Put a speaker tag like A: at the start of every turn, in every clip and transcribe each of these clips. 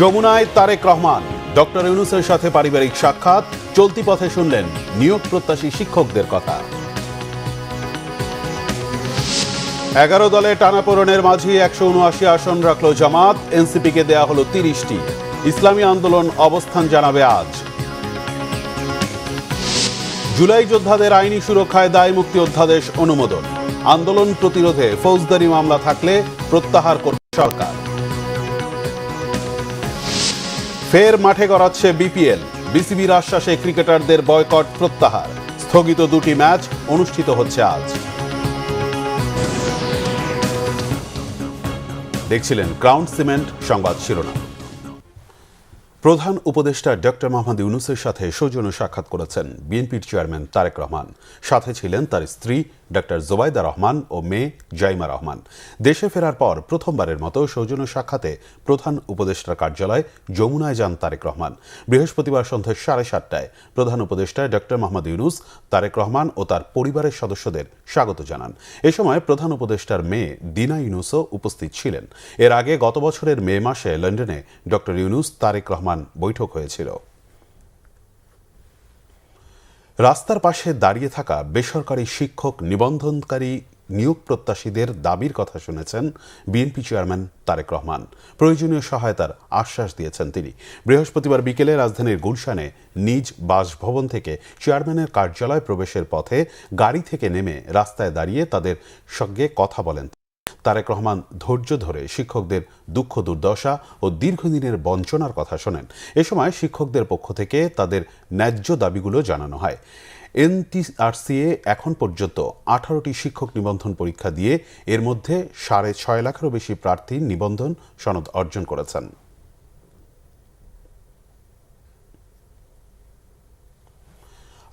A: যমুনায় তারেক রহমান ডক্টর ইউনূসের সাথে পারিবারিক সাক্ষাৎ, চলতি পথে শুনলেন নিয়োগ প্রত্যাশী শিক্ষকদের কথা। 11 দলে টানাপোড়েনের মাঝে 179 আসন রাখল জামাত, এনসিপিকে দেয়া হলো 30টি। ইসলামী আন্দোলন অবস্থান জানাবে আজ। জুলাই যোদ্ধাদের আইনি সুরক্ষায় দায় মুক্তি অধ্যাদেশ অনুমোদন, আন্দোলন প্রতিরোধে ফৌজদারি মামলা থাকলে প্রত্যাহার করবে সরকার। ফের মাঠে গড়াচ্ছে বিপিএল, বিসিবির আশ্বাসে ক্রিকেটারদের বয়কট প্রত্যাহার, স্থগিত 2টি ম্যাচ অনুষ্ঠিত হচ্ছে আজ। দেখছিলেন ক্রাউন সিমেন্ট সংবাদ শিরোনাম। প্রধান উপদেষ্টা ডক্টর মোহাম্মদ ইউনূসের সাথে সৌজন্য সাক্ষাৎ করেছেন বিএনপির চেয়ারম্যান তারেক রহমান। সাথে ছিলেন তার স্ত্রী ডক্টর জোবাইদা রহমান ও মেয়ে জাইমা রহমান। দেশে ফেরার পর প্রথমবারের মতো সৌজন্য সাক্ষাতে প্রধান উপদেষ্টার কার্যালয় যমুনায় যান তারেক রহমান। বৃহস্পতিবার সন্ধ্যা 7:30টায় প্রধান উপদেষ্টা ডক্টর মোহাম্মদ ইউনূস তারেক রহমান ও তার পরিবারের সদস্যদের স্বাগত জানান। এ সময় প্রধান উপদেষ্টার মেয়ে দিনা ইউনূসও উপস্থিত ছিলেন। এর আগে গত বছরের মে মাসে লন্ডনে ডক্টর ইউনূস তারেক রহমান বৈঠক হয়েছিল। রাস্তার পাশে দাঁড়িয়ে থাকা বেসরকারি শিক্ষক নিবন্ধনকারী নিয়োগ প্রত্যাশীদের দাবির কথা শুনেছেন বিএনপি চেয়ারম্যান তারেক রহমান। প্রয়োজনীয় সহায়তার আশ্বাস দিয়েছেন তিনি। বৃহস্পতিবার বিকেলে রাজধানীর গুলশানে নিজ বাসভবন থেকে চেয়ারম্যানের কার্যালয় প্রবেশের পথে গাড়ি থেকে নেমে রাস্তায় দাঁড়িয়ে তাদের সঙ্গে কথা বলেন। তারেক রহমান ধৈর্য ধরে শিক্ষকদের দুঃখ দুর্দশা ও দীর্ঘদিনের বঞ্চনার কথা শোনেন। এ সময় শিক্ষকদের পক্ষ থেকে তাদের ন্যায্য দাবিগুলো জানানো হয়। এনটিআরসিএ এখন পর্যন্ত 18টি শিক্ষক নিবন্ধন পরীক্ষা দিয়ে এর মধ্যে 6.5 লাখেরও বেশি প্রার্থী নিবন্ধন সনদ অর্জন করেছেন।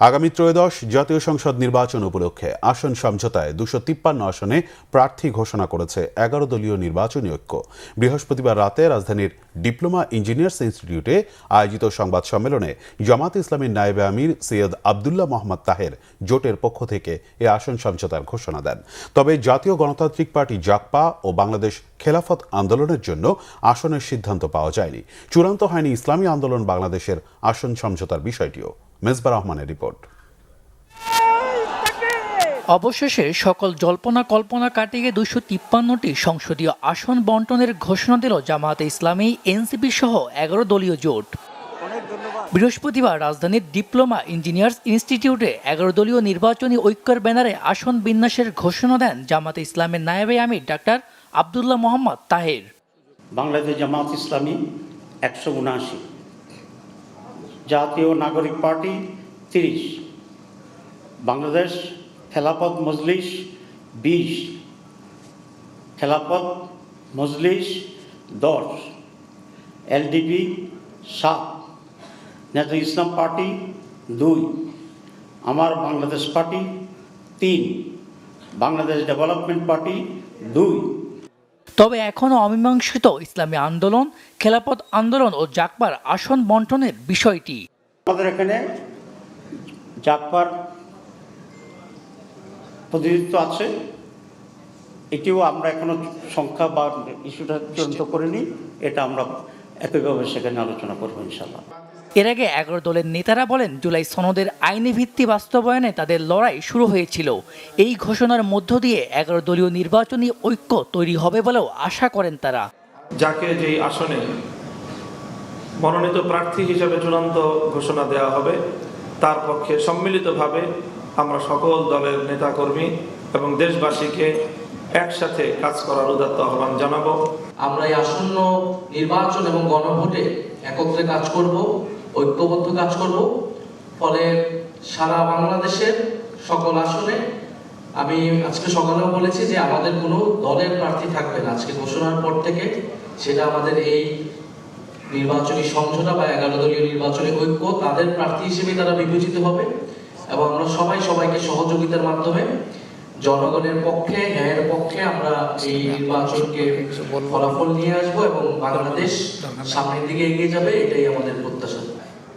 A: আগামী ত্রয়োদশ জাতীয় সংসদ নির্বাচন উপলক্ষে আসন সমঝোতায় 253 আসনে প্রার্থী ঘোষণা করেছে 11 দলীয় নির্বাচনী ঐক্য। বৃহস্পতিবার রাতে রাজধানীর ডিপ্লোমা ইঞ্জিনিয়ার্স ইনস্টিটিউটে আয়োজিত সংবাদ সম্মেলনে জামাত ইসলামীর নায়েবে আমির সৈয়দ আবদুল্লাহ মোহাম্মদ তাহের জোটের পক্ষ থেকে এ আসন সমঝোতার ঘোষণা দেন। তবে জাতীয় গণতান্ত্রিক পার্টি জাকপা ও বাংলাদেশ খেলাফত আন্দোলনের জন্য আসনের সিদ্ধান্ত পাওয়া যায়নি। চূড়ান্ত হয়নি ইসলামী আন্দোলন বাংলাদেশের আসন সমঝোতার বিষয়টিও। মেজবা রহমানের রিপোর্ট।
B: অবশেষে সকল জল্পনা কল্পনা কাটিয়ে 253টি সংসদীয় আসন বন্টনের ঘোষণা দিল জামায়াতে ইসলামী, এনসিপি সহ 11 দলীয় জোট। বৃহস্পতিবার রাজধানীর ডিপ্লোমা ইঞ্জিনিয়ার্স ইনস্টিটিউটে 11 দলীয় নির্বাচনী ঐক্যের ব্যানারে আসন বিন্যাসের ঘোষণা দেন জামায়াতে ইসলামের নায়েবে আমির ডাক্তার আবদুল্লাহ মোহাম্মদ তাহের।
C: বাংলাদেশ জামাত ইসলামী 179, জাতীয় নাগরিক পার্টি 30, বাংলাদেশ খেলাফত মজলিস 20, খেলাফত মজলিস 10, এলডিপি 7, নেতাজি ইসলাম পার্টি 2, আমার Bangladesh party 3, Bangladesh development party 2।
B: তবে এখনও অমীমাংসিত ইসলামী আন্দোলন, খেলাফত আন্দোলন ও জাকপার আসন বন্টনের বিষয়টি।
C: আমাদের এখানে জাকপার প্রতিনিধিত্ব আছে, এটিও আমরা এখনো সংখ্যা বা ইস্যুটা চূড়ান্ত করিনি, এটা আমরা একইভাবে সেখানে আলোচনা করবো ইনশাল্লাহ।
B: এর আগে 11 দলের নেতারা বলেন, জুলাই সনদের আইনি ভিত্তি বাস্তবায়নে তাদের লড়াই শুরু হয়েছিল। এই ঘোষণার মধ্য দিয়ে 11 দলীয় নির্বাচনী ঐক্য তৈরি হবে বলেও আশা করেন তারা।
D: যাকে যেই আসনে মনোনীত প্রার্থী হিসেবে চূড়ান্ত ঘোষণা দেওয়া হবে তার পক্ষে সম্মিলিতভাবে আমরা সকল দলের নেতাকর্মী এবং দেশবাসীকে একসাথে কাজ করার উদাত্ত আহ্বান জানাবো।
E: আমরা এই আসন্ন নির্বাচন এবং গণভোটে একত্রে কাজ করব, ঐক্যবদ্ধ কাজ করব। ফলে সারা বাংলাদেশের সকল আসনে, আমি আজকে সকালেও বলেছি যে আমাদের কোনো দলের প্রার্থী থাকবে না আজকে ঘোষণার পর থেকে। সেটা আমাদের এই নির্বাচনী সমঝোতা বা 11 দলীয় নির্বাচনী ঐক্য, তাদের প্রার্থী হিসেবে তারা বিবেচিত হবে এবং আমরা সবাইকে সহযোগিতার মাধ্যমে জনগণের পক্ষে, ন্যায়ের পক্ষে আমরা এই নির্বাচনকে ফলাফল নিয়ে আসবো এবং বাংলাদেশ সামনের দিকে এগিয়ে যাবে, এটাই আমাদের প্রত্যাশা।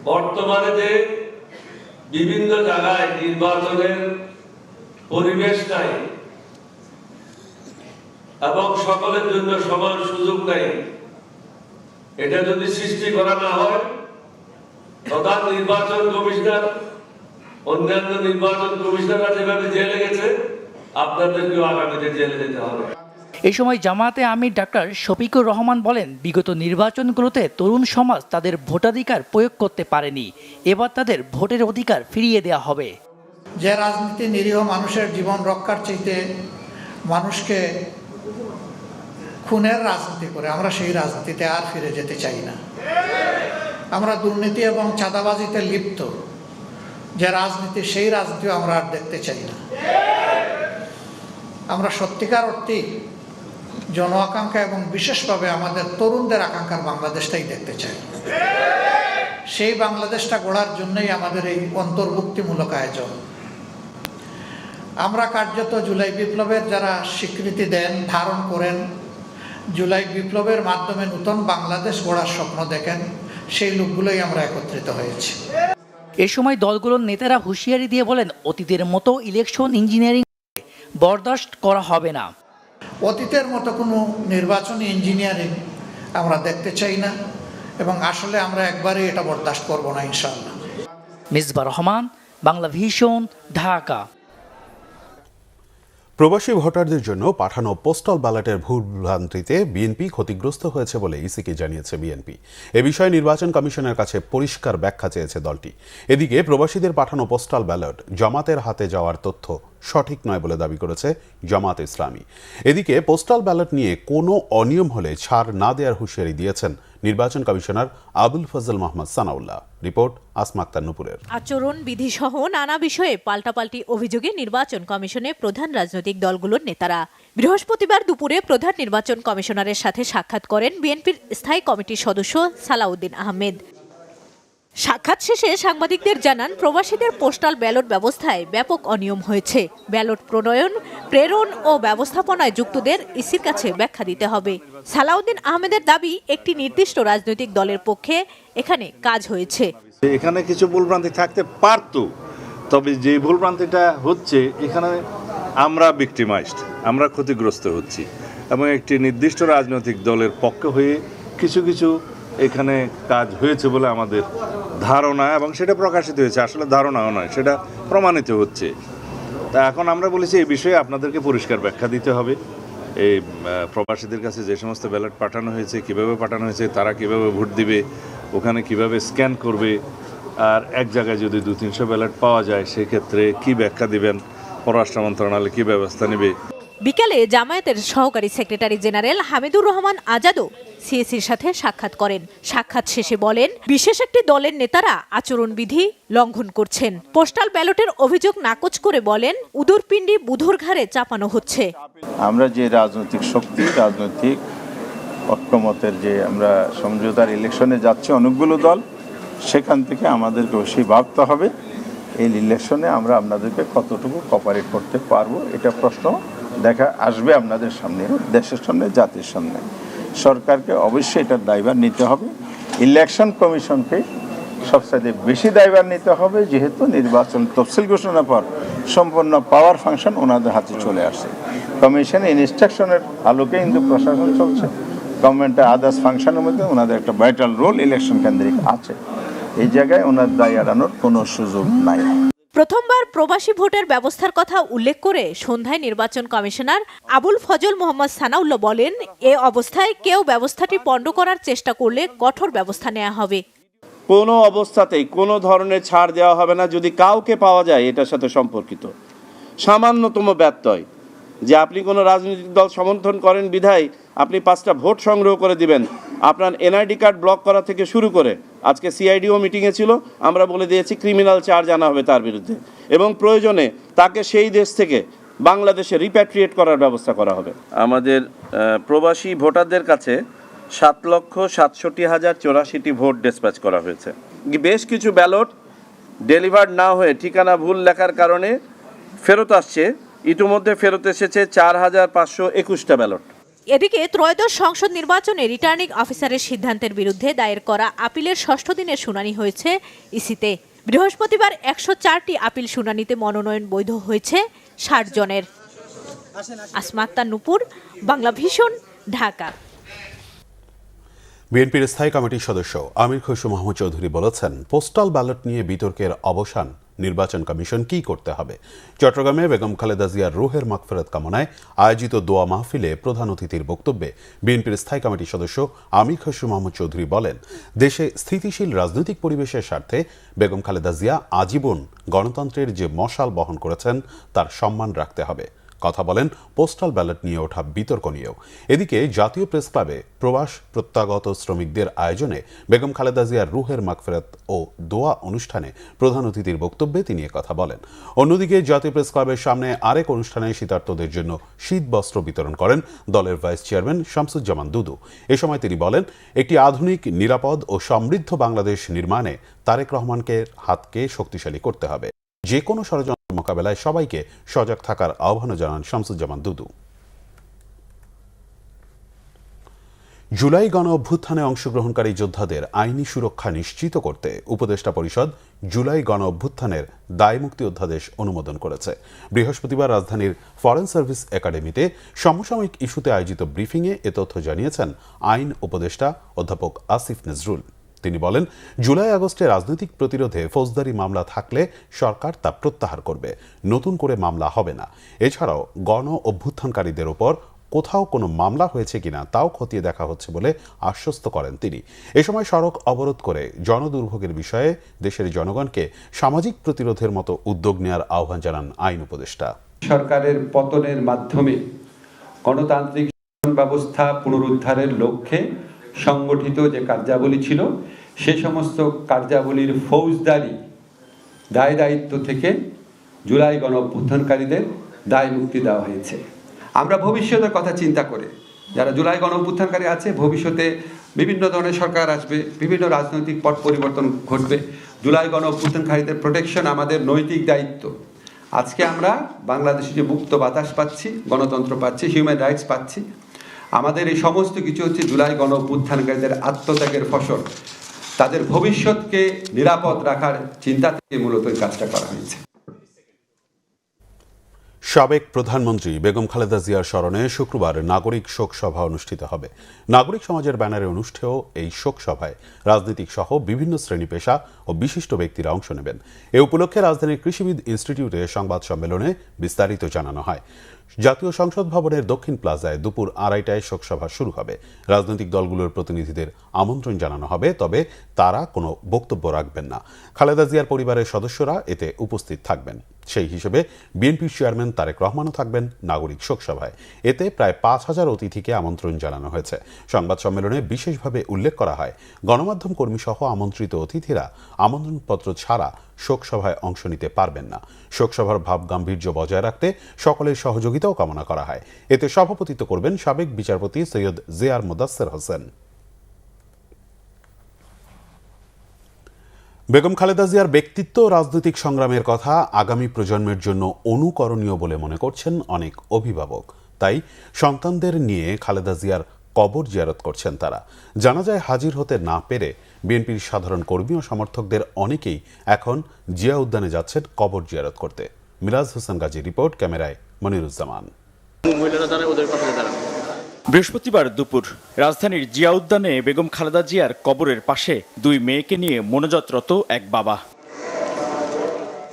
F: বর্তমানে যে বিভিন্ন জায়গায় নির্বাচনের পরিবেশ নাই এবং সকলের জন্য সমান সুযোগ নাই, এটা যদি সৃষ্টি করা না হয়, প্রধান নির্বাচন কমিশনার, অন্যান্য নির্বাচন কমিশনাররা যেভাবে জেলে গেছে, আপনাদেরকেও আগামীতে জেলে যেতে হবে।
B: এই সময় জামায়াতে আমির ডাক্তার শফিকুর রহমান বলেন, বিগত নির্বাচনগুলোতে তরুণ সমাজ তাদের ভোটাধিকার প্রয়োগ করতে পারেনি, এবার তাদের ভোটের অধিকার ফিরিয়ে দেওয়া হবে।
G: যে রাজনীতি নিরীহ মানুষের জীবন রক্ষার চাইতে মানুষকে খুনের রাজনীতি করে, আমরা সেই রাজনীতিতে আর ফিরে যেতে চাই না। আমরা দুর্নীতি এবং চাঁদাবাজিতে লিপ্ত যে রাজনীতি, সেই রাজনীতিও আমরা আর দেখতে চাই না। আমরা সত্যিকার অর্থেই জন আকাঙ্ক্ষা এবং বিশেষভাবে আমাদের তরুণদের আকাঙ্ক্ষার বাংলাদেশটাই দেখতে চাই। সেই বাংলাদেশটা গড়ার জন্যই আমাদের এই অন্তর্ভুক্তিমূলক আয়োজন। আমরা কার্যত জুলাই বিপ্লবের যারা স্বীকৃতি দেন, ধারণ করেন, জুলাই বিপ্লবের মাধ্যমে নতুন বাংলাদেশ গড়ার স্বপ্ন দেখেন, সেই লোকগুলোই আমরা একত্রিত হয়েছি।
B: এ সময় দলগুলোর নেতারা হুঁশিয়ারি দিয়ে বলেন, অতীতের মতো ইলেকশন ইঞ্জিনিয়ারিং বরদাস্ত করা হবে না।
G: অতীতের মতো কোনো নির্বাচনী ইঞ্জিনিয়ারিং আমরা দেখতে চাই না এবং আসলে আমরা একবারই এটা বরদাস্ত করব না, ইনশাআল্লাহ।
B: মিসবাহ রহমান, বাংলা ভিশন, ঢাকা।
A: প্রবাসী ভোটারদের জন্য পাঠানো পোস্টাল ব্যালটের ভুলভ্রান্তিতে বিএনপি ক্ষতিগ্রস্ত হয়েছে বলে ইসিকে জানিয়েছে বিএনপি। এ বিষয়ে নির্বাচন কমিশনের কাছে পরিষ্কার ব্যাখ্যা চেয়েছে দলটি। এদিকে প্রবাসীদের পাঠানো পোস্টাল ব্যালট জামাতের হাতে যাওয়ার তথ্য সঠিক নয় বলে দাবি করেছে জামাত ইসলামী। এদিকে পোস্টাল ব্যালট নিয়ে কোনো অনিয়ম হলে ছাড় না দেওয়ার হুঁশিয়ারি দিয়েছেন নির্বাচন কমিশনার আবুল ফজল মোহাম্মদ সানাউল্লাহ। রিপোর্ট আসমা আক্তার নুপুরের।
H: আচরণ বিধি সহ নানা বিষয়ে পাল্টাপাল্টি অভিযোগে নির্বাচন কমিশনে প্রধান রাজনৈতিক দলগুলোর নেতারা বৃহস্পতিবার দুপুরে প্রধান নির্বাচন কমিশনারের সাথে সাক্ষাৎ করেন বিএনপির স্থায়ী কমিটির সদস্য সালাউদ্দিন আহমেদ। সাক্ষাৎ শেষে সাংবাদিকদের জানান, প্রবাসীদের পোস্টাল ব্যালট ব্যবস্থায় ব্যাপক অনিয়ম হয়েছে। ব্যালট প্রণয়ন, প্রেরণ ও ব্যবস্থাপনায় যুক্তদের ইসির কাছে ব্যাখ্যা দিতে হবে। সালাউদ্দিন আহমেদের দাবি, একটি নির্দিষ্ট রাজনৈতিক দলের পক্ষে এখানে কাজ হয়েছে।
I: এখানে কিছু ভুলভ্রান্তি থাকতে পারত, তবে যে ভুলভ্রান্তিটা হচ্ছে এখানে আমরা ভিকটিমাইজড, আমরা ক্ষতিগ্রস্ত হচ্ছি এবং একটি নির্দিষ্ট রাজনৈতিক দলের পক্ষ হয়ে কিছু কিছু এখানে কাজ হয়েছে বলে আমাদের ধারণা, এবং সেটা প্রকাশিত হয়েছে। আসলে ধারণাও নয়, সেটা প্রমাণিত হচ্ছে। তা এখন আমরা বলেছি এই বিষয়ে আপনাদেরকে পরিষ্কার ব্যাখ্যা দিতে হবে। এই প্রবাসীদের কাছে যে সমস্ত ব্যালট পাঠানো হয়েছে, কিভাবে পাঠানো হয়েছে, তারা কিভাবে ভোট দিবে, ওখানে কিভাবে স্ক্যান করবে, আর এক জায়গায় যদি 200-300 ব্যালট পাওয়া যায় সেক্ষেত্রে কি ব্যাখ্যা দিবেন, পররাষ্ট্র মন্ত্রণালয় কি ব্যবস্থা নেবে।
H: বিকালে জামায়াতের সহকারী সেক্রেটারি জেনারেল হামিদুর রহমান আজাদও সিএসির সাথে সাক্ষাৎ করেন। সাক্ষাৎ শেষে বলেন, বিশেষ একটি দলের নেতারা আচরণবিধি লঙ্ঘন করছেন। পোস্টাল ব্যালটের অভিযোগ নাকচ করে বলেন, উদরপিণ্ডি বুধুর ঘাড়ে চাপানো হচ্ছে।
J: আমরা যে রাজনৈতিক শক্তি, রাজনৈতিক ঐক্যমতের যে আমরা সমঝোতার ইলেকশনে যাচ্ছি অনেকগুলো দল, সেখান থেকে আমাদেরকে অবশ্যই ভাবতে হবে এই ইলেকশনে আমরা আপনাদেরকে কতটুকু কোঅপারেট করতে পারবো। এটা প্রশ্ন দেখা আসবে আপনাদের সামনে, দেশের সামনে, জাতির সামনে। সরকারকে অবশ্যই এটার দায়ভার নিতে হবে। ইলেকশন কমিশনকে সবচেয়ে বেশি দায়ভার নিতে হবে, যেহেতু নির্বাচন তফসিল ঘোষণার পর সম্পূর্ণ পাওয়ার ফাংশন ওনাদের হাতে চলে আসে। কমিশনের ইনস্ট্রাকশনের আলোকে কিন্তু প্রশাসন চলছে। গভর্নমেন্টের আদার্স ফাংশনের মধ্যে ওনাদের একটা ভাইটাল রোল ইলেকশন কেন্দ্রিক আছে। এই জায়গায় ওনার দায় এড়ানোর কোনো সুযোগ নাই।
H: প্রথমবার প্রবাসী ভোটের ব্যবস্থার কথা উল্লেখ করে সন্ধ্যায় নির্বাচন কমিশনার আবুল ফজল মোহাম্মদ সানাউল্লাহ বলেন, এ অবস্থায় কেউ ব্যবস্থাটি পণ্ড করার চেষ্টা করলে কঠোর ব্যবস্থা নেওয়া হবে।
K: কোনো অবস্থাতেই কোনো ধরনের ছাড় দেওয়া হবে না যদি কাউকে পাওয়া যায় এটার সাথে সম্পর্কিত সামান্যতম ব্যত্যয়, যে আপনি কোনো রাজনৈতিক দল সমর্থন করেন বিধায় আপনি 5টা ভোট সংগ্রহ করে দিবেন, আপনার এনআইডি কার্ড ব্লক করা থেকে শুরু করে, আজকে সিআইডিও মিটিংয়ে ছিল, আমরা বলে দিয়েছি ক্রিমিনাল চার্জ আনা হবে তার বিরুদ্ধে, এবং প্রয়োজনে তাকে সেই দেশ থেকে বাংলাদেশে রিপ্যাট্রিয়েট করার ব্যবস্থা করা হবে। আমাদের প্রবাসী ভোটারদের কাছে 7,67,084টি ভোট ডিসপ্যাচ করা হয়েছে। বেশ কিছু ব্যালট ডেলিভার্ড না হয়ে ঠিকানা ভুল লেখার কারণে ফেরত আসছে। ইতিমধ্যে ফেরত এসেছে 4,521টা ব্যালট।
H: এদিকে ত্রয়োদশ সংসদ নির্বাচনে রিটার্নিং অফিসারের সিদ্ধান্তের বিরুদ্ধে দায়ের করা আপিলের 6ষ্ঠ দিনের শুনানি হয়েছে ইসিতে। বৃহস্পতিবার 104টি আপিল শুনানিতে মনোনয়ন বৈধ হয়েছে 60 জনের। আসমা আক্তার নুপুর, বাংলা ভিশন, ঢাকা।
A: বিএনপির স্থায়ী কমিটির সদস্য আমির খসরু মাহমুদ চৌধুরী বলেছেন, পোস্টাল ব্যালট নিয়ে বিতর্কের অবসান নির্বাচন কমিশন কি করতে হবে। চট্টগ্রামে বেগম খালেদা জিয়ার রুহের মাগফিরাত কামনায় আয়োজিত দোয়া মাহফিলে প্রধান অতিথির বক্তব্যে বিএনপির স্থায়ী কমিটির সদস্য আমির খসরু মাহমুদ চৌধুরী বলেন, দেশে স্থিতিশীল রাজনৈতিক পরিবেশের স্বার্থে বেগম খালেদা জিয়া আজীবন গণতন্ত্রের যে মশাল বহন করেছেন তার সম্মান রাখতে হবে। কথা বলেন পোস্টাল ব্যালট নিয়ে ওঠা বিতর্ক নিয়েও। এদিকে জাতীয় প্রেস ক্লাবে প্রবাস প্রত্যাগত শ্রমিকদের আয়োজনে বেগম খালেদা জিয়ার রুহের মাগফিরাত ও দোয়া অনুষ্ঠানে প্রধান অতিথির বক্তব্যে তিনি কথা বলেন। অন্যদিকে জাতীয় প্রেস ক্লাবের সামনে আরেক অনুষ্ঠানে শীতার্তদের জন্য শীত বস্ত্র বিতরণ করেন দলের ভাইস চেয়ারম্যান শামসুজ্জামান দুদু। এ সময় তিনি বলেন, একটি আধুনিক, নিরাপদ ও সমৃদ্ধ বাংলাদেশ নির্মাণে তারেক রহমানকে হাতকে শক্তিশালী করতে হবে। যে কোনো ষড়যন্ত্র মোকাবেলায় সবাইকে সজাগ থাকার আহ্বান জানান শামসুজ্জামান দুদু। জুলাই গণ অভ্যুত্থানে অংশগ্রহণকারী যোদ্ধাদের আইনি সুরক্ষা নিশ্চিত করতে উপদেষ্টা পরিষদ জুলাই গণ অভ্যুত্থানের দায়মুক্তি অধ্যাদেশ অনুমোদন করেছে। বৃহস্পতিবার রাজধানীর ফরেন সার্ভিস একাডেমিতে সমসাময়িক ইস্যুতে আয়োজিত ব্রিফিংয়ে এ তথ্য জানিয়েছেন আইন উপদেষ্টা অধ্যাপক আসিফ নজরুল। তিনি বলেন, জুলাই আগস্টে রাজনৈতিক প্রতিরোধে ফৌজদারি মামলা থাকলে সরকার তা প্রত্যাহার করবে, নতুন করে মামলা হবে না। এছাড়াও গণ অভ্যুত্থানকারীদের ওপর কোথাও কোনো মামলা হয়েছে কিনা তাও খতিয়ে দেখা হচ্ছে বলে আশ্বস্ত করেন তিনি। এ সময় সড়ক অবরোধ করে জনদুর্ভোগের বিষয়ে দেশের জনগণকে সামাজিক প্রতিরোধের মতো উদ্যোগ নেওয়ার আহ্বান জানান আইন উপদেষ্টা।
L: সরকারের পতনের মাধ্যমে গণতান্ত্রিক ব্যবস্থা পুনরুদ্ধারের লক্ষ্যে সংগঠিত যে কার্যাবলী ছিল সে সমস্ত কার্যাবলীর ফৌজদারি দায় দায়িত্ব থেকে জুলাই গণ অভ্যুত্থানকারীদের দায় মুক্তি দেওয়া হয়েছে। আমরা ভবিষ্যতের কথা চিন্তা করে যারা জুলাই গণ অভ্যুত্থানকারী আছে, ভবিষ্যতে বিভিন্ন ধরনের সরকার আসবে, বিভিন্ন রাজনৈতিক পট পরিবর্তন ঘটবে, জুলাই গণ অভ্যুত্থানকারীদের প্রোটেকশন আমাদের নৈতিক দায়িত্ব। আজকে আমরা বাংলাদেশে যে মুক্ত বাতাস পাচ্ছি, গণতন্ত্র পাচ্ছি, হিউম্যান রাইটস পাচ্ছি, আমাদের এই সমস্ত কিছু হচ্ছে জুলাই গণ অভ্যুত্থানকারীদের আত্মত্যাগের ফসল। তাদের ভবিষ্যৎকে নিরাপদ রাখার চিন্তা থেকে মূলত এই কাজটা করা হয়েছে।
A: সাবেক প্রধানমন্ত্রী বেগম খালেদা জিয়ার স্মরণে শুক্রবার নাগরিক শোক সভা অনুষ্ঠিত হবে। নাগরিক সমাজের ব্যানারে অনুষ্ঠেয় এই শোক সভায় রাজনীতিক সহ বিভিন্ন শ্রেণী পেশা ও বিশিষ্ট ব্যক্তিরা অংশ নেবেন। এ উপলক্ষে রাজধানীর কৃষিবিদ ইনস্টিটিউটে সংবাদ সম্মেলনে বিস্তারিত জানানো হয়। জাতীয় সংসদ ভবনের দক্ষিণ প্লাজায় দুপুর 2:30টায় শোকসভা শুরু হবে। রাজনৈতিক দলগুলোর প্রতিনিধিদের আমন্ত্রণ জানানো হবে, তবে তারা কোনো বক্তব্য রাখবেন না। খালেদা জিয়ার পরিবারের সদস্যরা এতে উপস্থিত থাকবেন। সেই হিসেবে বিএনপির চেয়ারম্যান তারেক রহমানও থাকবেন নাগরিক শোকসভায়। এতে প্রায় 5,000 অতিথিকে আমন্ত্রণ জানানো হয়েছে। সংবাদ সম্মেলনে বিশেষভাবে উল্লেখ করা হয়, গণমাধ্যম কর্মীসহ আমন্ত্রিত অতিথিরা আমন্ত্রণপত্র ছাড়া শোকসভায় অংশ নিতে পারবেন না। শোকসভার ভাব গাম্ভীর্য বজায় রাখতে সকলের সহযোগিতাও কামনা করা হয়। এতে সভাপতিত্ব করবেন সাবেক বিচারপতি সৈয়দ জেআর মোদাচ্ছের হোসেন। বেগম খালেদা জিয়ার ব্যক্তিত্ব রাজনৈতিক সংগ্রামের কথা আগামী প্রজন্মের জন্য অনুকরণীয় বলে মনে করছেন অনেক অভিভাবক। তাই সন্তানদের নিয়ে খালেদা জিয়ার কবর জিয়ারত করছেন তারা। জানাজায় হাজির হতে না পেরে বিএনপির সাধারণ কর্মী ও সমর্থকদের অনেকেই এখন জিয়া উদ্যানে যাচ্ছেন কবর জিয়ারত করতে। মিরাজ হোসেন গাজীর রিপোর্ট, ক্যামেরায় মনিরুজ্জামান।
M: বৃহস্পতিবার দুপুর রাজধানীর জিয়া উদ্যানে বেগম খালেদা জিয়ার কবরের পাশে 2 মেয়েকে নিয়ে মোনাজাতরত এক বাবা।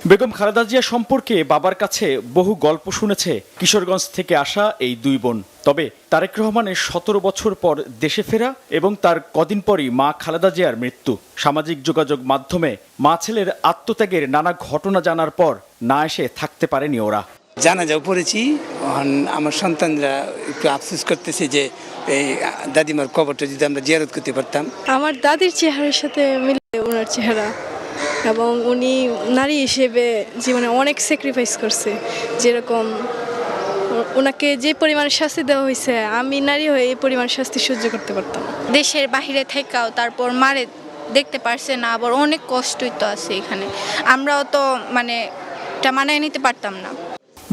M: বেগম খালেদা জিয়া সম্পর্কে বাবার কাছে বহু গল্প শুনেছে কিশোরগঞ্জ থেকে আসা এই 2 বোন। তবে তারেক রহমানের 17 বছর পর দেশে ফেরা এবং তার কদিন পরই মা খালেদা জিয়ার মৃত্যু, সামাজিক যোগাযোগ মাধ্যমে মা ছেলের আত্মত্যাগের নানা ঘটনা জানার পর না এসে থাকতে পারেনি ওরা।
N: জানাজাও পড়েছি, আমার সন্তানরা একটু আফসোস করতেছে যে এই দাদিমার কবরটা যদি আমরা জিয়ারত করতে পারতাম।
O: আমার দাদির চেহারার সাথে মিলে ওনার চেহারা, এবং উনি নারী হিসেবে জীবনে অনেক স্যাক্রিফাইস করছে। যেরকম ওনাকে যে পরিমাণ শাস্তি দেওয়া হয়েছে, আমি নারী হয়ে এই পরিমাণ শাস্তি সহ্য করতে পারতাম।
P: দেশের বাহিরে থেকেও তারপর মারে দেখতে পারছে না, আবার অনেক কষ্টই তো আছে এখানে, আমরাও তো মানে এটা মানায় নিতে পারতাম না।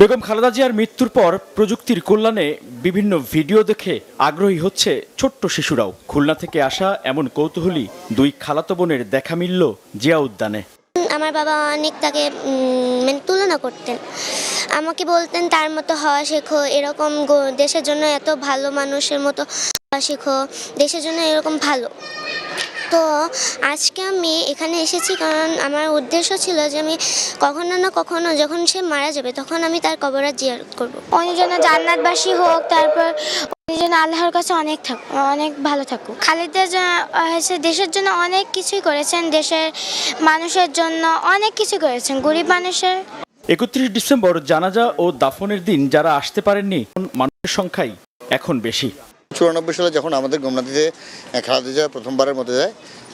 M: বেগম খালেদা জিয়ার মৃত্যুর পর প্রযুক্তির কল্যাণে বিভিন্ন ভিডিও দেখে আগ্রহী হচ্ছে ছোট্ট শিশুরাও। খুলনা থেকে আসা এমন কৌতূহলী 2 খালাতো বোনের দেখা মিলল জিয়া উদ্যানে।
Q: আমার বাবা অনেক তাকে মানে তুলনা করতেন, আমাকে বলতেন তার মতো হওয়া শেখো, এরকম দেশের জন্য এত ভালো মানুষের মতো শিখো, দেশের জন্য এরকম ভালো। তো আজকে আমি এখানে এসেছি কারণ আমার উদ্দেশ্য ছিল যে আমি কখনো না কখনো যখন সে মারা যাবে তখন আমি তার কবরে জিয়ারত করব। উনি যেন জান্নাতবাসী হোক, তারপর উনি যেন আল্লাহর কাছে অনেক ভালো থাকুক। খালেদা হয়েছে দেশের জন্য অনেক কিছুই করেছেন, দেশের মানুষের জন্য অনেক কিছু করেছেন, গরিব মানুষের।
M: 31 ডিসেম্বর জানাজা ও দাফনের দিন যারা আসতে পারেননি মানুষের সংখ্যাই এখন বেশি।
R: 94 সালে যখন আমাদের গোমনাথিতে খালেদা জিয়া প্রথমবারের মধ্যে যায়,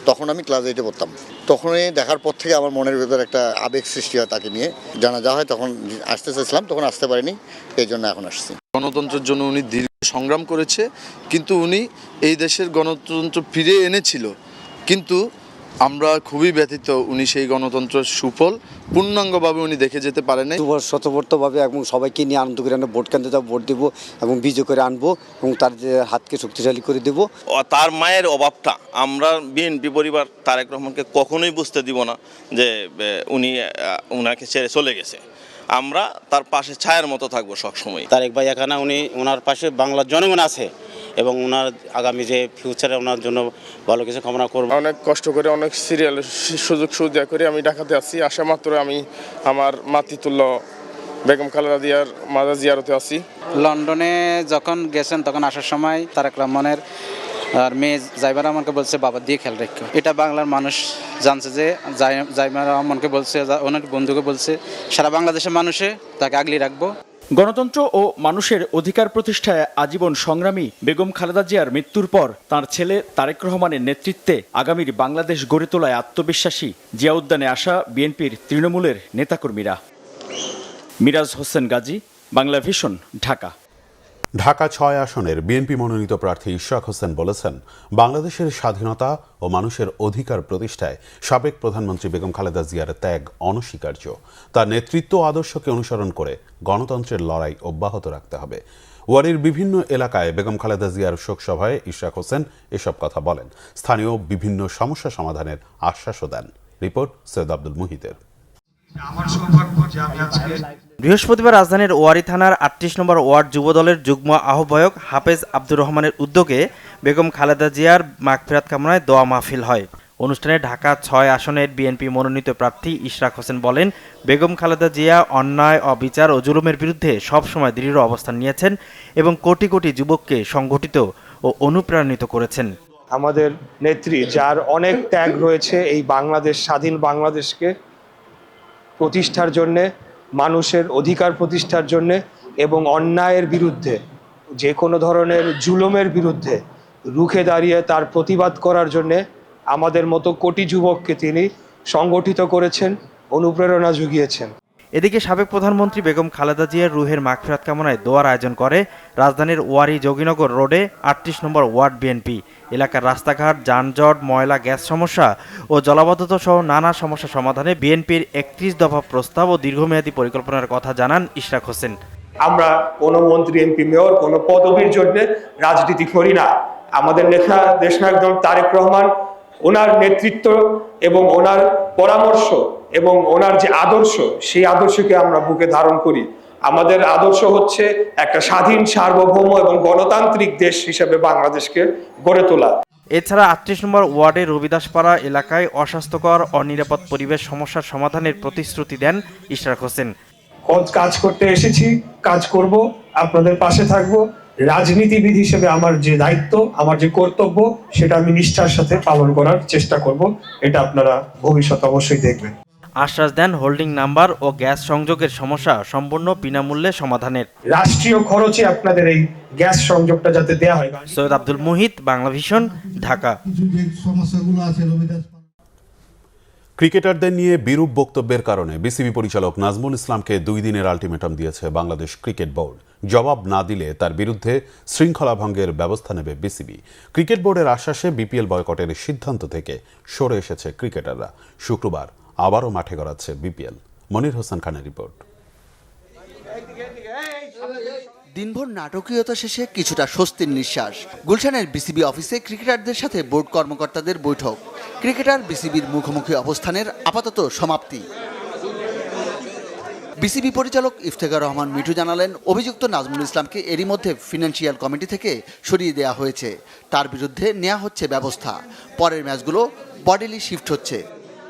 R: তখন আমি ক্লাস 8-এ পড়তাম। তখনই দেখার পর থেকে আমার মনের ভেতর একটা আবেগ সৃষ্টি হয় তাকে নিয়ে। জানাজা হয় তখন আসতে চাইছিলাম, তখন আসতে পারিনি, এই জন্য এখন আসছি।
S: গণতন্ত্রের জন্য উনি দীর্ঘ সংগ্রাম করেছে, কিন্তু উনি এই দেশের গণতন্ত্র ফিরে এনেছিল, কিন্তু আমরা খুবই ব্যথিত উনি সেই গণতন্ত্রের সুফল পূর্ণাঙ্গভাবে উনি দেখে যেতে পারেন নাই।
T: স্বতঃস্ফূর্তভাবে এবং সবাইকে নিয়ে আনন্দ করে আমরা ভোট কেন্দ্রে যাব, ভোট দেবো এবং বিজয় করে আনবো এবং তার যে হাতকে শক্তিশালী করে দেব।
K: তার মায়ের অভাবটা আমরা বিএনপি পরিবার তারেক রহমানকে কখনোই বুঝতে দিব না যে উনাকে ছেড়ে চলে গেছে। আমরা তার পাশে ছায়ার মতো থাকবো সবসময়।
U: তারেক ভাই এখানে ওনার পাশে বাংলার জনগণ আছে এবং ওনার আগামী যে ফিউচারে ওনার জন্য ভালো কিছু কামনা করব।
V: অনেক কষ্ট করে, অনেক সিরিয়াল সুযোগ সুবিধা করে আমি ঢাকাতে আসি। আসা মাত্র আমি আমার মাতৃতুল্য বেগম খালেদা জিয়ার মাজার জিয়ারতে আসি।
W: লন্ডনে যখন গেছেন তখন আসার সময় তারেক রহমানের আর মেয়ে জাইমা রহমানকে বলছে বাবা দিয়ে খেয়াল রেখো। এটা বাংলার মানুষ জানছে যে জাইমা রহমানকে বলছে, ওনার বন্ধুকে বলছে, সারা বাংলাদেশের মানুষে তাকে আগলে রাখবো।
M: গণতন্ত্র ও মানুষের অধিকার প্রতিষ্ঠায় আজীবন সংগ্রামী বেগম খালেদা জিয়ার মৃত্যুর পর তাঁর ছেলে তারেক রহমানের নেতৃত্বে আগামীর বাংলাদেশ গড়ে তোলায় আত্মবিশ্বাসী জিয়া উদ্যানে আসা বিএনপির তৃণমূলের নেতাকর্মীরা। মিরাজ হোসেন গাজী, বাংলা ভিশন, ঢাকা।
A: ঢাকা 6 আসনের বিএনপি মনোনীত প্রার্থী ইশরাক হোসেন বলেছেন, বাংলাদেশের স্বাধীনতা ও মানুষের অধিকার প্রতিষ্ঠায় সাবেক প্রধানমন্ত্রী বেগম খালেদা জিয়ার ত্যাগ অনস্বীকার্য। তার নেতৃত্ব আদর্শকে অনুসরণ করে গণতন্ত্রের লড়াই অব্যাহত রাখতে হবে। ওয়ারীর বিভিন্ন এলাকায় বেগম খালেদা জিয়ার শোকসভায় ইশরাক হোসেন এসব কথা বলেন। স্থানীয় বিভিন্ন সমস্যা সমাধানের আশ্বাসও দেন। রিপোর্ট সৈয়দ আব্দুল মুহিতের।
X: বৃহস্পতিবার রাজধানীর ওয়ারী থানার 38 নম্বর ওয়ার্ড যুবদলের যুগ্ম আহ্বায়ক হাফেজ আব্দুর রহমানের উদ্যোগে বেগম খালেদা জিয়ার মাগফিরাত কামনায় দোয়া মাহফিল হয়। অনুষ্ঠানে ঢাকা 6 আসনের বিএনপি মনোনীত প্রার্থী ইশরাক হোসেন বলেন, বেগম খালেদা জিয়া অন্যায়, অবিচার ও জুলুমের বিরুদ্ধে সবসময় দৃঢ় অবস্থান নিয়েছেন এবং কোটি কোটি যুবককে সংগঠিত ও অনুপ্রাণিত করেছেন।
Y: আমাদের নেত্রী, যার অনেক ত্যাগ রয়েছে এই বাংলাদেশ, স্বাধীন বাংলাদেশকে প্রতিষ্ঠার জন্যে, মানুষের অধিকার প্রতিষ্ঠার জন্যে এবং অন্যায়ের বিরুদ্ধে, যে কোনো ধরনের জুলুমের বিরুদ্ধে রুখে দাঁড়িয়ে তার প্রতিবাদ করার জন্যে আমাদের মতো কোটি যুবককে তিনি সংগঠিত করেছেন, অনুপ্রেরণা জুগিয়েছেন।
X: এদিকে সাবেক প্রধানমন্ত্রী বেগম খালেদা জিয়ার রুহের মাগফিরাত কামনায় দোয়ার আয়োজন করে রাজধানীর ওয়ারী যোগীনগর রোডে 38 নম্বর ওয়ার্ড বিএনপি। এলাকার রাস্তাঘাট, যানজট, ময়লা, গ্যাস সমস্যা ও জলাবদ্ধতা সহ নানা সমস্যা সমাধানে বিএনপির 31 দফা প্রস্তাব ও দীর্ঘমেয়াদী পরিকল্পনার কথা জানান ইশরাক হোসেন।
Y: আমরা কোনো মন্ত্রী, এমপি, মেয়র কোনো পদবীর জন্য রাজনীতি করি না। আমাদের নেতা দেশনায়ক তারেক রহমান, ওনার নেতৃত্ব এবং ওনার পরামর্শ এবং ওনার যে আদর্শ, সেই আদর্শকে আমরা বুকে ধারণ করি। আমাদের আদর্শ হচ্ছে একটা স্বাধীন, সার্বভৌম এবং গণতান্ত্রিক দেশ হিসেবে বাংলাদেশকে গড়ে তোলা।
X: এছাড়া 38 নম্বর ওয়ার্ডের রবিদাসপাড়া এলাকায় অস্বাস্থ্যকর, অনিরাপদ পরিবেশ সমস্যার সমাধানের প্রতিশ্রুতি দেন ইশরাক হোসেন।
Y: কাজ করতে এসেছি, কাজ করব, আপনাদের পাশে থাকব। রাজনীতিবিদ হিসেবে আমার যে দায়িত্ব, আমার যে কর্তব্য, সেটা আমি নিষ্ঠার সাথে পালন করার চেষ্টা করব। এটা আপনারা ভবিষ্যতে অবশ্যই দেখবেন।
X: আশ্বাস দেন হোল্ডিং নাম্বার ও গ্যাস সংযোগের সমস্যা সম্পূর্ণ বিনামূল্যে সমাধানের।
Y: রাষ্ট্রীয় খরচে আপনাদের এই গ্যাস সংযোগটা যাতে দেয়া হয়।
X: সৈয়দ আব্দুল মুহিত, বাংলা ভিশন, ঢাকা।
A: ক্রিকেটারদের নিয়ে বিরূপ বক্তব্যের কারণে বিসিবি পরিচালক নাজমুল ইসলামকে 2 দিনের আলটিমেটাম দিয়েছে বাংলাদেশ ক্রিকেট বোর্ড। জবাব না দিলে তার বিরুদ্ধে শৃঙ্খলা ভঙ্গের ব্যবস্থা নেবে বিসিবি। ক্রিকেট বোর্ডের আশ্বাসে বিপিএল বয়কটের সিদ্ধান্ত থেকে সরে এসেছে ক্রিকেটাররা। শুক্রবার আবারও মাঠে গড়াচ্ছে বিপিএল। মনির হোসেন খানের রিপোর্ট।
Z: দিনভর নাটকীয়তা শেষে কিছুটা স্বস্তির নিঃশ্বাস। গুলশানের বিসিবি অফিসে ক্রিকেটারদের সাথে বোর্ড কর্মকর্তাদের বৈঠক। ক্রিকেটার বিসিবির মুখোমুখি অবস্থানের আপাতত সমাপ্তি। বিসিবি পরিচালক ইফতেখার রহমান মিঠু জানালেন, অভিযুক্ত নাজমুল ইসলামকে এরই মধ্যে ফিনান্সিয়াল কমিটি থেকে সরিয়ে দেওয়া হয়েছে। তার বিরুদ্ধে নেওয়া হচ্ছে ব্যবস্থা। পরের ম্যাচগুলো বডিলি শিফট হচ্ছে।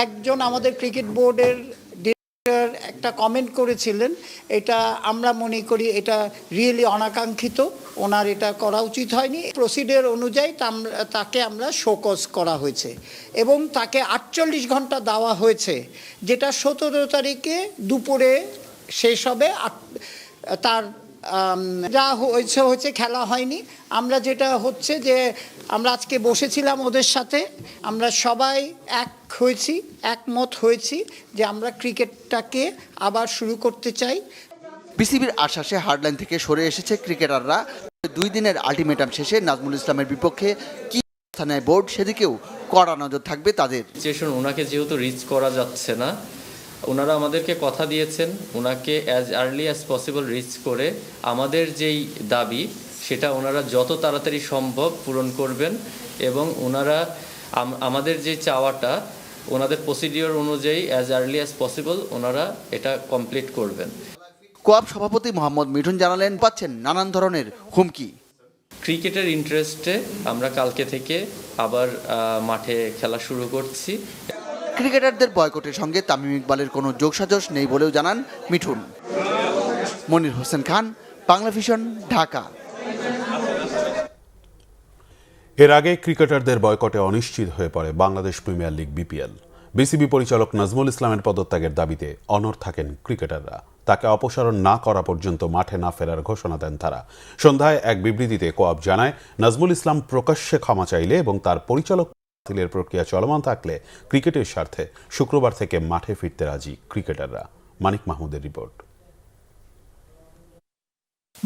B: একজন আমাদের ক্রিকেট বোর্ডের ডিরেক্টর একটা কমেন্ট করেছিলেন, এটা আমরা মনে করি এটা রিয়েলি অনাকাঙ্ক্ষিত, ওনার এটা করা উচিত হয়নি। প্রসিডিওর অনুযায়ী তাকে আমরা শোকজ করা হয়েছে এবং তাকে 48 ঘন্টা দেওয়া হয়েছে, যেটা 17 তারিখে দুপুরে শেষ হবে। তার যা হয়েছে খেলা হয়নি। আমরা যেটা হচ্ছে যে আমরা আজকে বসেছিলাম ওদের সাথে, আমরা সবাই একমত হয়েছি যে আমরা ক্রিকেটটাকে আবার শুরু করতে চাই।
Z: বিসিবির আশ্বাসে হার্ডলাইন থেকে সরে এসেছে ক্রিকেটাররা। 2 দিনের আলটিমেটাম শেষে নাজমুল ইসলামের বিপক্ষে কি অবস্থা নেয় বোর্ড, সেদিকেও কড়া নজর থাকবে তাদের।
C: ওনাকে যেহেতু রিচ করা যাচ্ছে না, ওনারা আমাদেরকে কথা দিয়েছেন ওনাকে as early as possible reach করে আমাদের যেই দাবি সেটা ওনারা যত তাড়াতাড়ি সম্ভব পূরণ করবেন এবং ওনারা আমাদের যে চাওয়াটা ওনাদের প্রসিডিওর অনুযায়ী অ্যাজ আর্লি অ্যাজ পসিবল ওনারা এটা কমপ্লিট করবেন।
Z: কোয়াব সভাপতি মোহাম্মদ মিঠুন জানালেন, পাচ্ছেন নানান ধরনের হুমকি।
C: ক্রিকেটের ইন্টারেস্টে আমরা কালকে থেকে আবার মাঠে খেলা শুরু করছি।
Z: ক্রিকেটারদের বয়কটের সঙ্গে তামিম ইকবালের কোনো যোগসাজশ নেই বলেও জানান মিঠুন। মনির হোসেন খান, বাংলা ভিশন, ঢাকা।
A: এর আগে ক্রিকেটারদের বয়কটে অনিশ্চিত হয়ে পড়ে Bangladesh premier league BPL. BCB পরিচালক নাজমুল ইসলামের পদত্যাগের দাবিতে অনড় থাকেন ক্রিকেটাররা। তাকে অপসারণ না করা পর্যন্ত মাঠে না ফেরার ঘোষণা দেন তারা। সন্ধ্যায় এক বিবৃতিতে কোয়াব জানায়, নাজমুল ইসলাম প্রকাশ্যে ক্ষমা চাইলে এবং তার পরিচালক বাতিলের প্রক্রিয়া চলমান থাকলে ক্রিকেটের স্বার্থে শুক্রবার থেকে মাঠে ফিরতে রাজি ক্রিকেটাররা। মানিক মাহমুদের রিপোর্ট।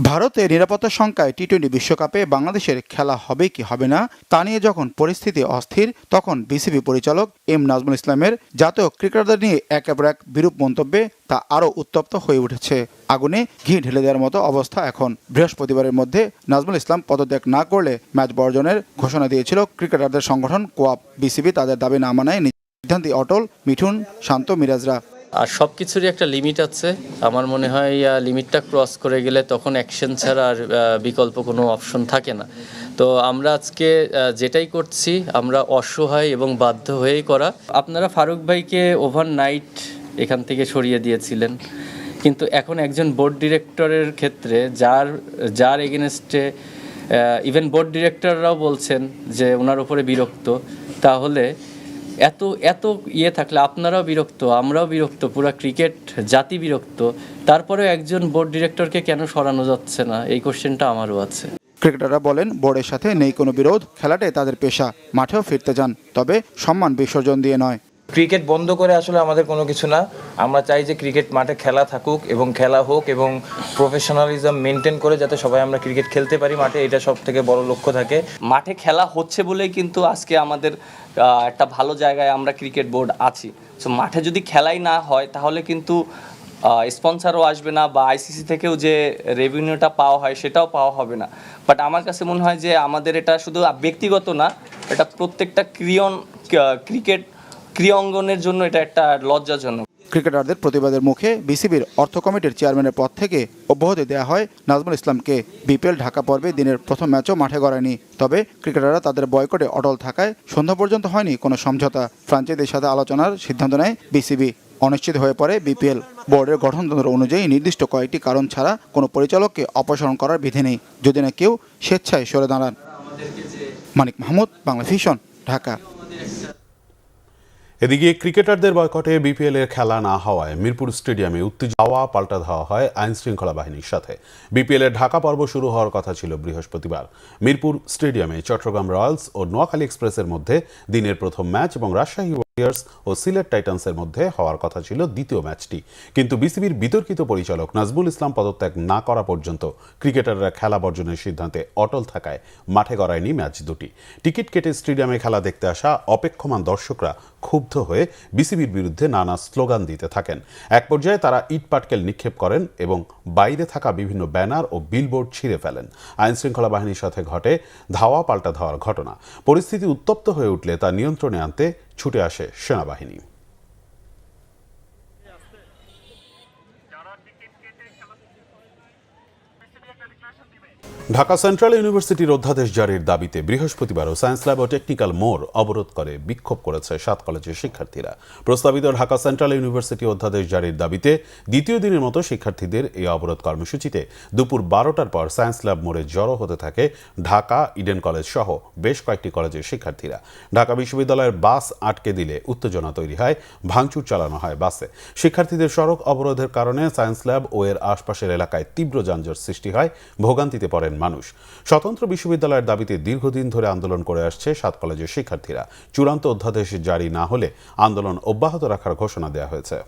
D: ভারতের নিরাপত্তা শঙ্কায় টি-20 বিশ্বকাপে বাংলাদেশের খেলা হবে কি হবে না তা নিয়ে যখন পরিস্থিতি অস্থির, তখন বিসিবি পরিচালক এম নাজমুল ইসলামের জাতীয় ক্রিকেটারদের নিয়ে একের পর এক বিরূপ মন্তব্যে তা আরও উত্তপ্ত হয়ে উঠেছে। আগুনে ঘি ঢেলে দেওয়ার মতো অবস্থা এখন। বৃহস্পতিবারের মধ্যে নাজমুল ইসলাম পদত্যাগ না করলে ম্যাচ বর্জনের ঘোষণা দিয়েছিল ক্রিকেটারদের সংগঠন কোয়াব। বিসিবি তাদের দাবি না মানায় সিদ্ধান্তে অটল মিঠুন, শান্ত, মিরাজরা।
C: আর সব কিছুরই একটা লিমিট আছে। আমার মনে হয় লিমিটটা ক্রস করে গেলে তখন অ্যাকশন ছাড়া আর বিকল্প কোনো অপশন থাকে না। তো আমরা আজকে যেটাই করছি আমরা অসহায় এবং বাধ্য হয়েই করা। আপনারা ফারুক ভাইকে ওভারনাইট এখান থেকে সরিয়ে দিয়েছিলেন, কিন্তু এখন একজন বোর্ড ডিরেক্টরের ক্ষেত্রে যার এগেনস্টে ইভেন বোর্ড ডিরেক্টররাও বলছেন যে ওনার উপরে বিরক্ত, তাহলে এত থাকলে আপনারাও বিরক্ত, আমরাও বিরক্ত, পুরো ক্রিকেট জাতি বিরক্ত, তারপরেও একজন বোর্ড ডিরেক্টরকে কেন সরানো যাচ্ছে না, এই কোশ্চেনটা আমারও আছে।
D: ক্রিকেটাররা বলেন, বোর্ডের সাথে নেই কোনো বিরোধ, খেলাটাই তাদের পেশা, মাঠেও ফিরতে যান, তবে সম্মান বিসর্জন দিয়ে নয়।
E: ক্রিকেট বন্ধ করে আসলে আমাদের কোনো কিছু না। আমরা চাই যে ক্রিকেট মাঠে খেলা থাকুক এবং খেলা হোক এবং প্রফেশনালিজম মেনটেন করে যাতে সবাই আমরা ক্রিকেট খেলতে পারি মাঠে, এটা সব থেকে বড় লক্ষ্য থাকে।
F: মাঠে খেলা হচ্ছে বলেই কিন্তু আজকে আমাদের একটা ভালো জায়গায় আমরা ক্রিকেট বোর্ড আছি। সো মাঠে যদি খেলাই না হয় তাহলে কিন্তু স্পন্সরও আসবে না বা আইসিসি থেকেও যে রেভিনিউটা পাওয়া হয় সেটাও পাওয়া হবে না। বাট আমার কাছে মনে হয় যে আমাদের এটা শুধু ব্যক্তিগত না, এটা প্রত্যেকটা ক্রিকেট ক্রীড়াঙ্গনের জন্য এটা একটা লজ্জাজনক।
D: ক্রিকেটারদের প্রতিবাদের মুখে বিসিবির অর্থ কমিটির চেয়ারম্যানের পদ থেকে অব্যাহতি দেওয়া হয় নাজমুল ইসলামকে। বিপিএল ঢাকা পর্বে দিনের প্রথম ম্যাচও মাঠে গড়ায়নি, তবে ক্রিকেটাররা তাদের বয়কটে অটল থাকায় সন্ধ্যা পর্যন্ত হয়নি কোনো সমঝোতা। ফ্রাঞ্চাইজির সাথে আলোচনার সিদ্ধান্ত নেয় বিসিবি। অনিশ্চিত হয়ে পড়ে বিপিএল। বোর্ডের গঠনতন্ত্র অনুযায়ী নির্দিষ্ট কয়েকটি কারণ ছাড়া কোনো পরিচালককে অপসারণ করার বিধি নেই, যদি না কেউ স্বেচ্ছায় সরে দাঁড়ান। মানিক মাহমুদ, বাংলা ভিশন, ঢাকা।
A: এদিকে ক্রিকেটারদের বয়কটে বিপিএল এর খেলা না হওয়ায় মিরপুর স্টেডিয়ামে উত্তেজনা পাল্টা ধাওয়া হয় আইন শৃঙ্খলা বাহিনীর সাথে। বিপিএল এর ঢাকা পর্ব শুরু হওয়ার কথা ছিল বৃহস্পতিবার। মিরপুর স্টেডিয়ামে চট্টগ্রাম রয়্যালস ও নোয়াখালী এক্সপ্রেসের মধ্যে দিনের প্রথম ম্যাচ এবং রাজশাহী ওয়ারিয়র্স ও সিলেট টাইটান্সের মধ্যে হওয়ার কথা ছিল দ্বিতীয় ম্যাচটি। কিন্তু বিসিবির বিতর্কিত পরিচালক নাজমুল ইসলাম পদত্যাগ না করা পর্যন্ত ক্রিকেটাররা খেলা বর্জনের সিদ্ধান্তে অটল থাকায় মাঠে গড়ায়নি ম্যাচ দুটি। টিকিট কেটে স্টেডিয়ামে খেলা দেখতে আসা অপেক্ষমান দর্শকরা ক্ষুব্ধ হয়ে বিসিবির বিরুদ্ধে নানা স্লোগান দিতে থাকেন। এক পর্যায়ে তারা ইট পাটকেল নিক্ষেপ করেন এবং বাইরে থাকা বিভিন্ন ব্যানার ও বিলবোর্ড ছিঁড়ে ফেলেন। আইন শৃঙ্খলা বাহিনীর সাথে ঘটে ধাওয়া পাল্টা ধাওয়ার ঘটনা। পরিস্থিতি উত্তপ্ত হয়ে উঠলে তা নিয়ন্ত্রণে আনতে ছুটে আসে সেনাবাহিনী। ঢাকা সেন্ট্রাল ইউনিভার্সিটির অধ্যাদেশ জারির দাবিতে বৃহস্পতিবারও সায়েন্স ল্যাব ও টেকনিক্যাল মোড় অবরোধ করে বিক্ষোভ করেছে 7 কলেজের শিক্ষার্থীরা। প্রস্তাবিত ঢাকা সেন্ট্রাল ইউনিভার্সিটি অধ্যাদেশ জারির দাবিতে দ্বিতীয় দিনের মতো শিক্ষার্থীদের এই অবরোধ কর্মসূচিতে দুপুর 12টার পর সায়েন্স ল্যাব মোড়ে জড়ো হতে থাকে ঢাকা ইডেন কলেজ সহ বেশ কয়েকটি কলেজের শিক্ষার্থীরা। ঢাকা বিশ্ববিদ্যালয়ের বাস আটকে দিলে উত্তেজনা তৈরি হয়, ভাঙচুর চালানো হয় বাসে। শিক্ষার্থীদের সড়ক অবরোধের কারণে সায়েন্স ল্যাব ও এর আশপাশের এলাকায় তীব্র যানজট সৃষ্টি হয়, ভোগান্তিতে পড়েন মানুষ। স্বতন্ত্র বিশ্ববিদ্যালয়ের দাবিতে দীর্ঘদিন ধরে আন্দোলন করে আসছে 7 কলেজের শিক্ষার্থীরা। চূড়ান্ত অধ্যাদেশ জারি না হলে আন্দোলন অব্যাহত রাখার ঘোষণা দেওয়া হয়েছে।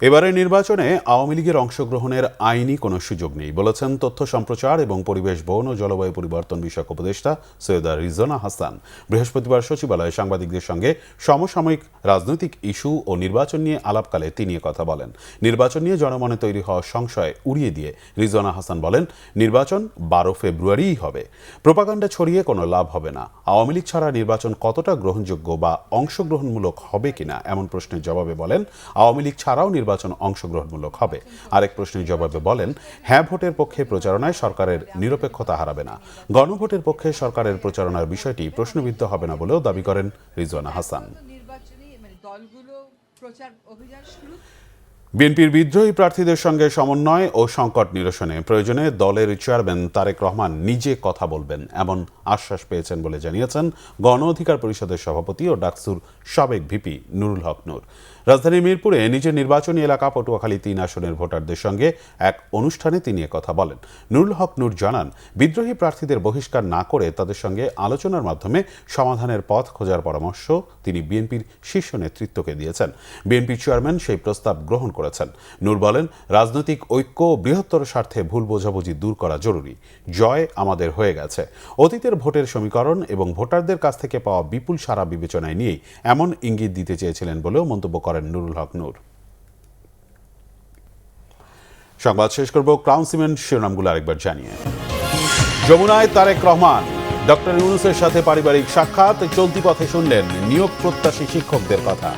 A: এবারে নির্বাচনে আওয়ামী লীগের অংশগ্রহণের আইনি কোনো সুযোগ নেই বলেছেন তথ্য সম্প্রচার এবং পরিবেশ, বন ও জলবায়ু পরিবর্তন বিষয়ক উপদেষ্টা সৈয়দা রিজওয়ানা হাসান বৃহস্পতিবার সচিবালয়ে সাংবাদিকদের সঙ্গে সমসাময়িক রাজনৈতিক ইস্যু ও নির্বাচন নিয়ে আলাপকালে তিনি কথা বলেন। নির্বাচন নিয়ে জনমনে তৈরি হওয়া সংশয় উড়িয়ে দিয়ে রিজওয়ানা হাসান বলেন, নির্বাচন 12 ফেব্রুয়ারিই হবে। প্রোপাগান্ডা ছড়িয়ে কোনো লাভ হবে না। আওয়ামী লীগ ছাড়া নির্বাচন কতটা গ্রহণযোগ্য বা অংশগ্রহণমূলক হবে কিনা এমন প্রশ্নের জবাবে বলেন, আওয়ামী লীগ ছাড়াও নির্বাচন অংশগ্রহণমূলক হবে। আরেক প্রশ্নের জবাবে বলেন, হ্যাঁ ভোটের পক্ষে প্রচারণায় সরকারের নিরপেক্ষতা হারাবে না। গণভোটের পক্ষে সরকারের প্রচারণার বিষয়টি প্রশ্নবিদ্ধ হবে না বলেও দাবি করেন রিজওয়ানা হাসান। বিএনপির বিদ্রোহী প্রার্থীদের সঙ্গে সমন্বয় ও সংকট নিরসনে প্রয়োজনে দলের চেয়ারম্যান তারেক রহমান নিজে কথা বলবেন এমন আশ্বাস পেয়েছেন বলে জানিয়েছেন গণ অধিকার পরিষদের সভাপতি ও ডাকসুর সাবেক ভিপি নুরুল হক নূর। রাজধানীর মিরপুরে নিজের নির্বাচনী এলাকা পটুয়াখালী 3 আসনের ভোটারদের সঙ্গে এক অনুষ্ঠানে তিনি কথা বলেন। নুরুল হক নূর জানান, বিদ্রোহী প্রার্থীদের বহিষ্কার না করে তাদের সঙ্গে আলোচনার মাধ্যমে সমাধানের পথ খোঁজার পরামর্শ তিনি বিএনপির শীর্ষ নেতৃত্বকে দিয়েছেন। বিএনপি চেয়ারম্যান সেই প্রস্তাব গ্রহণ করেছেন। নূর বলেন, রাজনৈতিক ঐক্য ও বৃহত্তর স্বার্থে ভুল বোঝাবুঝি দূর করা জরুরি। জয় আমাদের হয়ে গেছে। অতীতের ভোটের সমীকরণ এবং ভোটারদের কাছ থেকে পাওয়া বিপুল সাড়া বিবেচনায় নিয়েই এমন ইঙ্গিত দিতে চেয়েছিলেন বলেও মন্তব্য করেন নুরুল হক নূর। সংবাদ শেষ করব ক্রাউন সিমেন্ট শিরোনামগুলো আরেকবার জানিয়ে। যমুনায় তারেক রহমান, ডক্টর ইউনূসের সাথে পারিবারিক সাক্ষাৎ, চলতি পথে শুনলেন নিয়োগ প্রত্যাশী শিক্ষকদের কথা।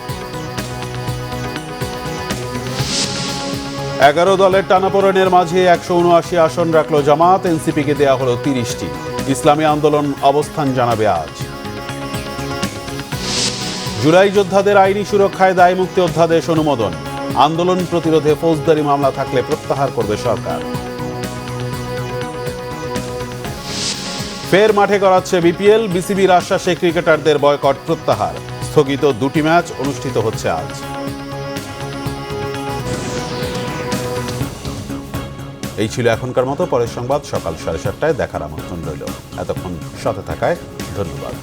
A: 11 দলের টানাপোড়েনের মাঝে 179 আসন রাখল জামাত, এনসিপিকে দেয়া হলো 30টি। ইসলামী আন্দোলন অবস্থান জানাবে আজ। জুলাই যোদ্ধাদের আইনি সুরক্ষায় দায়মুক্তি অধ্যাদেশ অনুমোদন, আন্দোলন প্রতিরোধে ফৌজদারি মামলা থাকলে প্রত্যাহার করবে সরকার। ফের মাঠে গড়াচ্ছে বিপিএল, বিসিবির আশ্বাসে ক্রিকেটারদের বয়কট প্রত্যাহার। স্থগিত 2টি ম্যাচ অনুষ্ঠিত হচ্ছে আজ। এই ছিল এখনকার মতো। পরের সংবাদ সকাল 7:30টায় দেখার আমন্ত্রণ রইল। এতক্ষণ সাথে থাকায় ধন্যবাদ।